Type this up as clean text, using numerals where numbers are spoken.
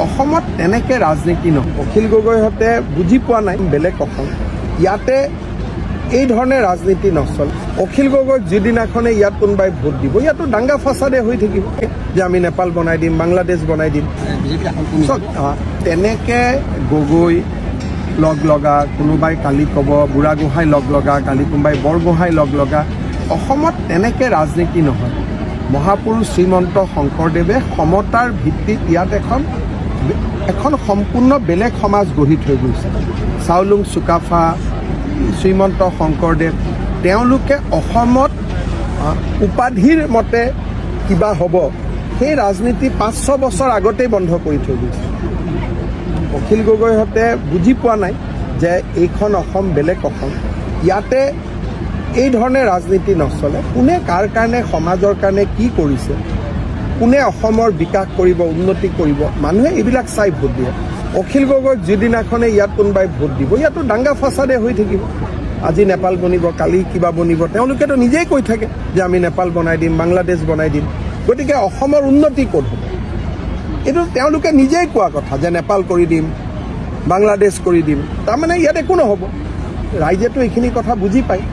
অসমত তেনেকে ৰাজনীতি নহয়। অখিল গগৈহঁতে বুজি পোৱা নাই বেলেগ অসম ইয়াতে এই ধৰণে ৰাজনীতি নচলে। অখিল গগৈক যিদিনাখনে ইয়াত কোনোবাই ভোট দিব ইয়াতো দাঙ্গা ফাচাদে হৈ থাকিব যে আমি নেপাল বনাই দিম, বাংলাদেশ বনাই দিম। তেনেকে গগৈ লগ লগা, কোনোবাই কালি ক'ব বুঢ়াগোহাঁই লগ লগা, কালি কোনোবাই বৰগোহাঁই লগ লগা। অসমত তেনেকে ৰাজনীতি নহয়। মহাপুৰুষ শ্ৰীমন্ত শংকৰদেৱে সমতাৰ ভিত্তিত ইয়াত এখন সম্পূৰ্ণ বেলেগ সমাজ গঢ়ি থৈ গৈছে। চাউলুং চুকাফা, শ্ৰীমন্ত শংকৰদেৱ, তেওঁলোকে অসমত উপাধিৰ মতে কিবা হ'ব সেই ৰাজনীতি 5-6 বছৰ আগতেই বন্ধ কৰি থৈ গৈছে। অখিল গগৈহঁতে বুজি পোৱা নাই যে এইখন অসম বেলেগ অসম ইয়াতে এই ধৰণে ৰাজনীতি নচলে। কোনে কাৰ কাৰণে সমাজৰ কাৰণে কি কৰিছে, কোনে অসমৰ বিকাশ কৰিব, উন্নতি কৰিব, মানুহে এইবিলাক চাই ভোট দিয়ে। অখিল গগৈক যিদিনাখনে ইয়াত কোনোবাই ভোট দিব ইয়াতো দাঙ্গা ফাচাদে হৈ থাকিব। আজি নেপাল বনিব, কালি কিবা বনিব, তেওঁলোকেতো নিজেই কৈ থাকে যে আমি নেপাল বনাই দিম, বাংলাদেশ বনাই দিম। গতিকে অসমৰ উন্নতি ক'ত হ'ব? এইটো তেওঁলোকে নিজেই কোৱা কথা যে নেপাল কৰি দিম, বাংলাদেশ কৰি দিম, তাৰমানে ইয়াত একো নহ'ব। ৰাইজেতো এইখিনি কথা বুজি পায়।